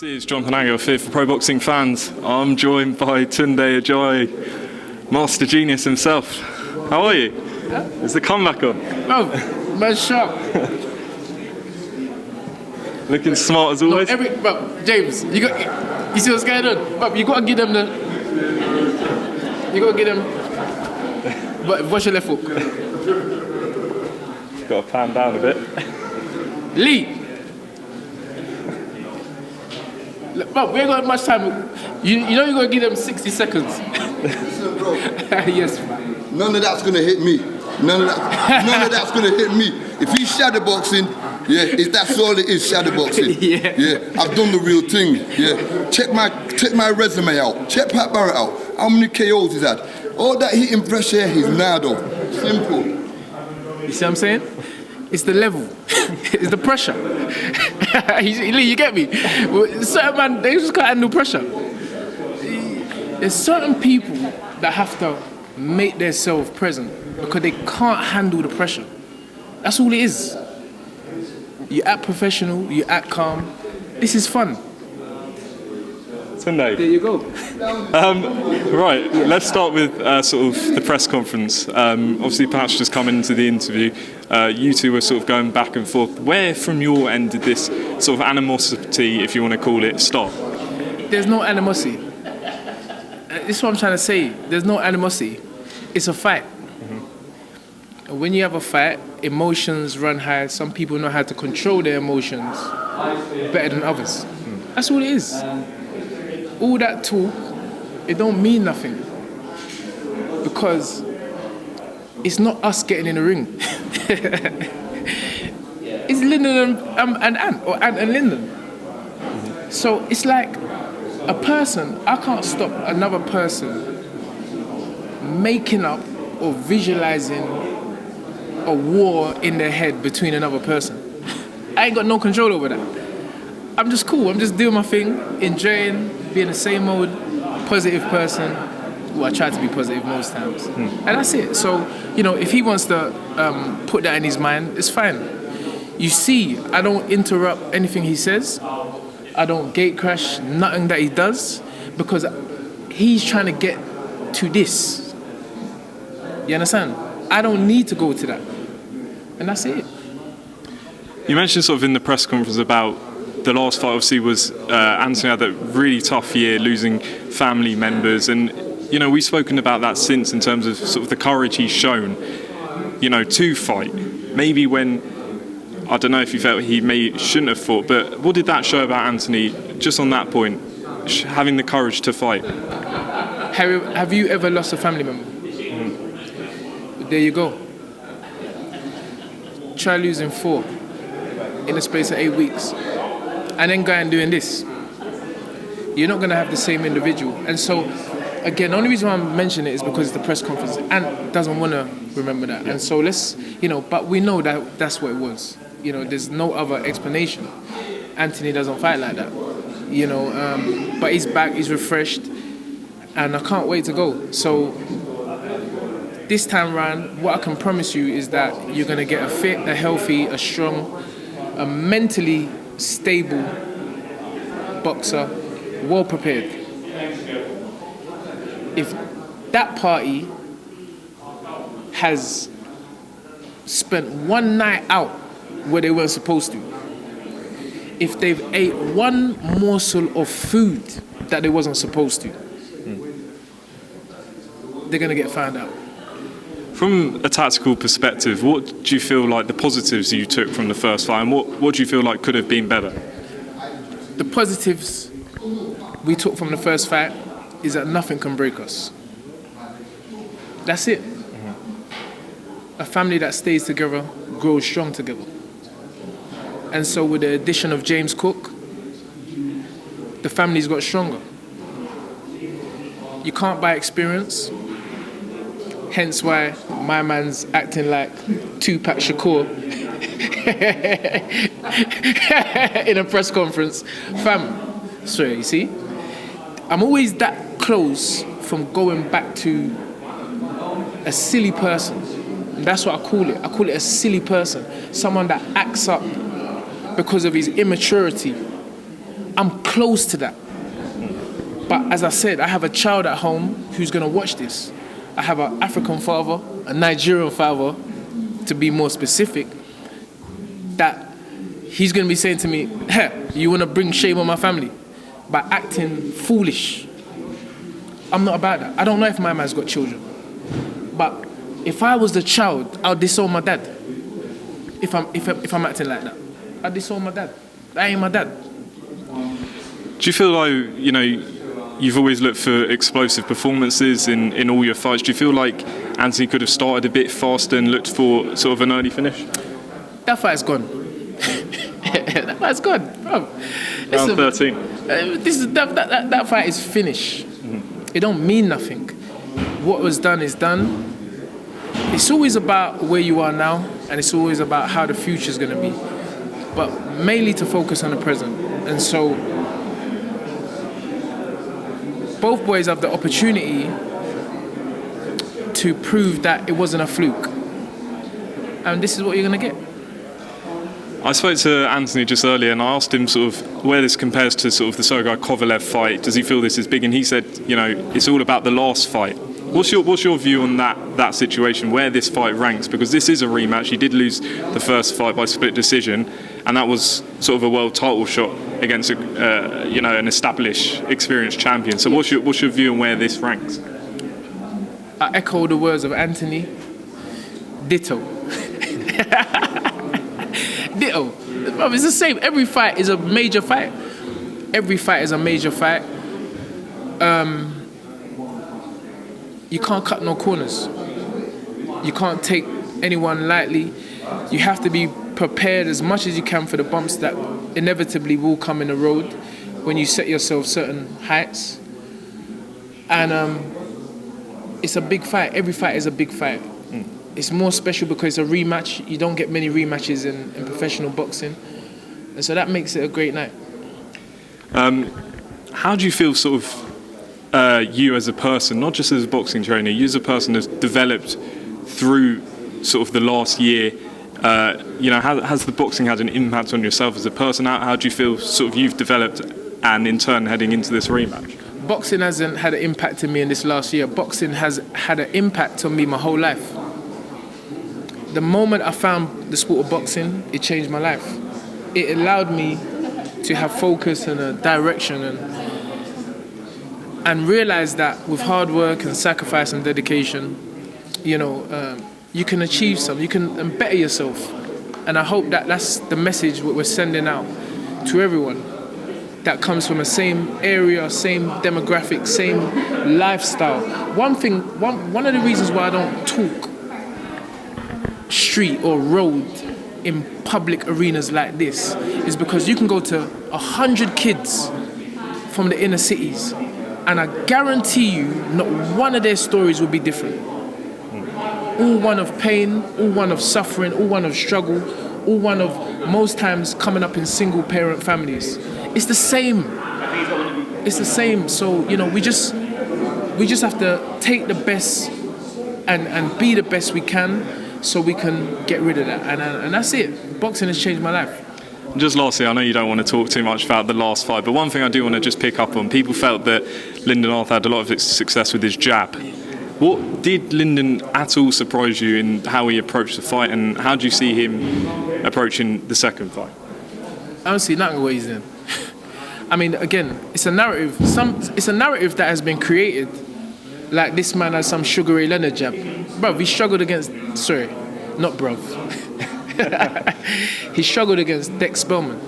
This is Jonathan Ajayi here for Pro Boxing Fans. I'm joined by Tunde Ajayi, Master Genius himself. How are you? Yeah. Is the comeback on? Oh, man, sharp. Looking smart as always. James, you see what's going on? Bro, you gotta give them But what's your left hook? Got to pan down a bit. Lee. Bro, we ain't got much time. You know you gotta give them 60 seconds. Listen, bro. Yes, man. None of that's gonna hit me. None of that's gonna hit me. If he's shadowboxing, that's all it is, shadowboxing. Yeah. I've done the real thing. Yeah. Check my resume out. Check Pat Barrett out. How many KOs he's had? All that hitting fresh air, he's nardo. Simple. You see what I'm saying? It's the level. It's the pressure. Lee, you get me? Certain man, they just can't handle pressure. There's certain people that have to make themselves present because they can't handle the pressure. That's all it is. You act professional, you act calm. This is fun. Tunde. There you go. Right, let's start with sort of the press conference. Obviously, Pat's just come into the interview. You two were sort of going back and forth. Where, from your end, did this sort of animosity, if you want to call it, stop? There's no animosity. This is what I'm trying to say. There's no animosity. It's a fight. Mm-hmm. When you have a fight, emotions run high. Some people know how to control their emotions better than others. That's all it is. All that talk, it don't mean nothing because it's not us getting in the ring. It's Lyndon and Ant, or Ant and Lyndon. So it's like a person, I can't stop another person making up or visualizing a war in their head between another person. I ain't got no control over that. I'm just cool. I'm just doing my thing, enjoying, being the same old positive person. Well, I try to be positive most times. And that's it. So, if he wants to put that in his mind, it's fine. You see, I don't interrupt anything he says. I don't gate crash nothing that he does because he's trying to get to this. You understand? I don't need to go to that. And that's it. You mentioned sort of in the press conference about the last fight obviously was Anthony had that really tough year, losing family members, and we've spoken about that since in terms of sort of the courage he's shown, to fight. Maybe when, I don't know if you felt he shouldn't have fought, but what did that show about Anthony just on that point, having the courage to fight? Have you ever lost a family member? Mm-hmm. There you go. Try losing 4 in the space of 8 weeks. And then go and doing this. You're not going to have the same individual. And so, again, the only reason why I'm mentioning it is because it's the press conference. And doesn't want to remember that. And so let's, but we know that that's what it was. There's no other explanation. Anthony doesn't fight like that. But he's back, he's refreshed. And I can't wait to go. So this time around, what I can promise you is that you're going to get a fit, a healthy, a strong, a mentally stable boxer, well prepared. If that party has spent one night out where they weren't supposed to, if they've ate one morsel of food that they wasn't supposed to, they're going to get found out. From a tactical perspective, what do you feel like the positives you took from the first fight, and what do you feel like could have been better? The positives we took from the first fight is that nothing can break us. That's it. Mm-hmm. A family that stays together grows strong together. And so with the addition of James Cook, the family's got stronger. You can't buy experience. Hence why my man's acting like Tupac Shakur in a press conference. Fam, sorry, you see? I'm always that close from going back to a silly person. And that's what I call it. I call it a silly person. Someone that acts up because of his immaturity I'm close to that. But as I said, I have a child at home who's going to watch this. I have an African father, a Nigerian father, to be more specific, that he's going to be saying to me, hey, you want to bring shame on my family by acting foolish. I'm not about that. I don't know if my man's got children. But if I was the child, I'll disown my dad. If I'm acting like that, I'll disown my dad. That ain't my dad. Do you feel like, you've always looked for explosive performances in all your fights? Do you feel like Anthony could have started a bit faster and looked for sort of an early finish? That fight's gone. That fight's gone, bro. Round 13. That fight is finished. It don't mean nothing. What was done is done. It's always about where you are now, and it's always about how the future's going to be. But mainly to focus on the present. And so both boys have the opportunity to prove that it wasn't a fluke. And this is what you're going to get. I spoke to Anthony just earlier and I asked him sort of where this compares to sort of the Sergei Kovalev fight. Does he feel this is big? And he said, it's all about the last fight. What's your view on that situation, where this fight ranks? Because this is a rematch. He did lose the first fight by split decision, and that was sort of a world title shot against an established, experienced champion. So what's your view on where this ranks? I echo the words of Anthony. Ditto. Ditto. It's the same. Every fight is a major fight. Every fight is a major fight. You can't cut no corners. You can't take anyone lightly. You have to be prepared as much as you can for the bumps that inevitably will come in the road when you set yourself certain heights. And it's a big fight. Every fight is a big fight. It's more special because it's a rematch. You don't get many rematches in professional boxing. And so that makes it a great night. How do you feel sort of you as a person, not just as a boxing trainer, you as a person has developed through sort of the last year? Has the boxing had an impact on yourself as a person? How do you feel sort of you've developed and in turn heading into this rematch? Boxing hasn't had an impact on me in this last year. Boxing has had an impact on me my whole life. The moment I found the sport of boxing, it changed my life. It allowed me to have focus and a direction and realize that with hard work and sacrifice and dedication, you can achieve something, you can better yourself. And I hope that that's the message we're sending out to everyone that comes from the same area, same demographic, same lifestyle. One of the reasons why I don't talk street or road in public arenas like this is because you can go to 100 kids from the inner cities and I guarantee you not one of their stories will be different. All one of pain, all one of suffering, all one of struggle, all one of most times coming up in single parent families. It's the same. It's the same. So, we just have to take the best and be the best we can so we can get rid of that. And that's it. Boxing has changed my life. Just lastly, I know you don't want to talk too much about the last fight, but one thing I do want to just pick up on, people felt that Lyndon Arthur had a lot of success with his jab. What did Lyndon at all surprise you in how he approached the fight, and how do you see him approaching the second fight? I don't see nothing what he's in. I mean, again, it's a narrative. It's a narrative that has been created. Like this man has some Sugar Ray Leonard jab. Bruv, he struggled against... Sorry, not bruv. He struggled against Dex Spellman.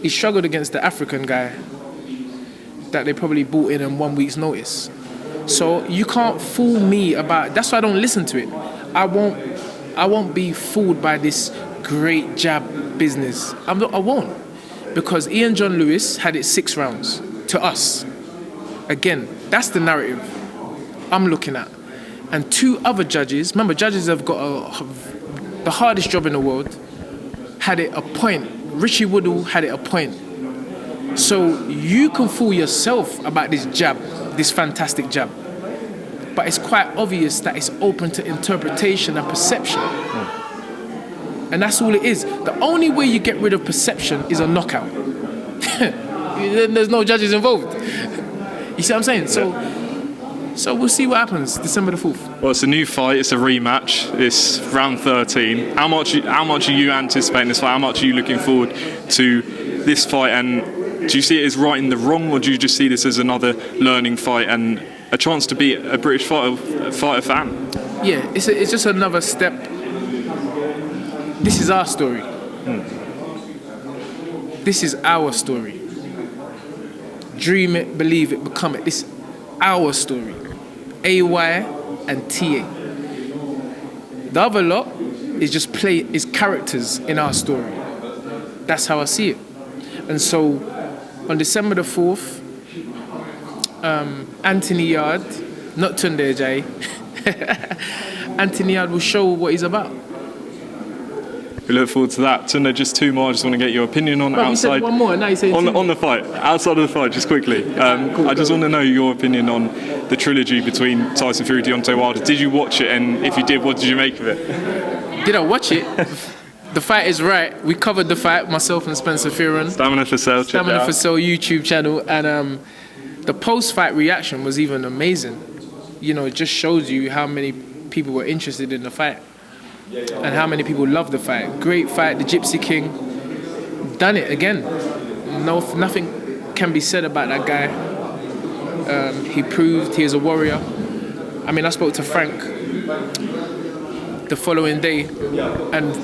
He struggled against the African guy that they probably brought in on 1 week's notice. So you can't fool me about... That's why I don't listen to it. I won't be fooled by this great jab business. I won't. Because Ian John Lewis had it 6 rounds to us. Again, that's the narrative I'm looking at. And 2 other judges, remember judges have got the hardest job in the world, had it a point. Richie Woodall had it a point. So you can fool yourself about this jab, this fantastic jab. But it's quite obvious that it's open to interpretation and perception. And that's all it is. The only way you get rid of perception is a knockout. then there's no judges involved. You see what I'm saying? So we'll see what happens December the 4th. Well, it's a new fight. It's a rematch. It's round 13. How much are you anticipating this fight? How much are you looking forward to this fight? And do you see it as righting the wrong, or do you just see this as another learning fight and a chance to be a British fighter fan? Yeah, it's just another step. This is our story. This is our story. Dream it, believe it, become it. This is our story. AY and TA. The other lot is just is characters in our story. That's how I see it. And so on December the 4th, Arthur-Yarde, not Tunde Ajayi, Arthur-Yarde will show what he's about. We look forward to that. Tunde, just two more. I just want to get your opinion on outside. You said one more. Now you say on the fight, outside of the fight, just quickly. Cool, I just want to know your opinion on the trilogy between Tyson Fury, Deontay Wilder. Did you watch it? And if you did, what did you make of it? Did I watch it? The fight is right. We covered the fight, myself and Spencer Fearon. Stamina for Sale. Stamina for Sale YouTube channel, and the post-fight reaction was even amazing. You know, it just shows you how many people were interested in the fight. And how many people love the fight. Great fight, the Gypsy King. Done it again. Nothing can be said about that guy. He proved he is a warrior. I mean, I spoke to Frank the following day, and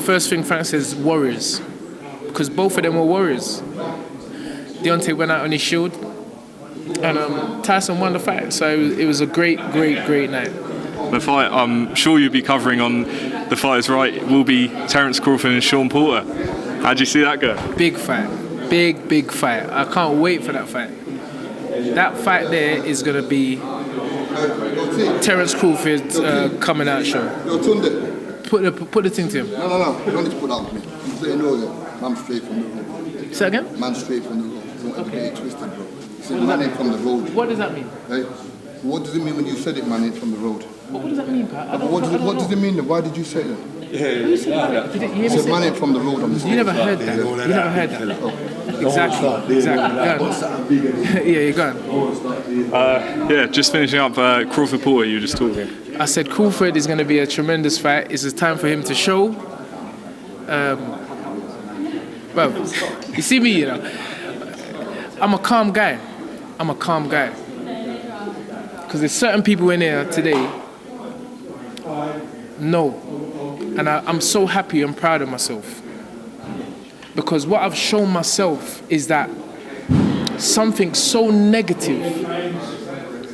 first thing Frank says, warriors. Because both of them were warriors. Deontay went out on his shield, and Tyson won the fight. So it was a great night. The fight I'm sure you'll be covering on The Fight Is Right will be Terence Crawford and Shawn Porter. How do you see that go? Big fight. Big fight. I can't wait for that fight. That fight there is going to be Terence Crawford's coming out show. Yo, Tunde. Put the thing to him. No. You don't need to put that on me. I'm saying no, yeah. Man straight from the road. Say again? Man straight from the road. Don't ever get it twisted, bro. Say man ain't from the road. What does that mean? Hey? What does it mean when you said it, man ain't from the road? What does that mean, Pat? What does it mean then? Why did you say that? Who said that? Did you hear me You said say man that? ain't from the road on the You never heard that. You never heard that. Exactly. Yeah, you're gone. Yeah, just finishing up Crawford Porter, you were just talking. I said Crawford is going to be a tremendous fight. It's a time for him to show. Well, you see me, you know. I'm a calm guy. Because there's certain people in here today, no. And I'm so happy and proud of myself. Because what I've shown myself is that something so negative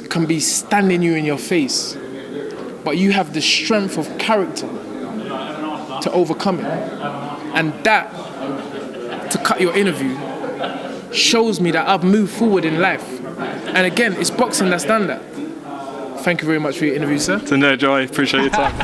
can be standing you in your face, but you have the strength of character to overcome it. And that, to cut your interview, shows me that I've moved forward in life. And again, it's boxing that's done that. Thank you very much for your interview, sir. Tunde Ajayi, appreciate your time.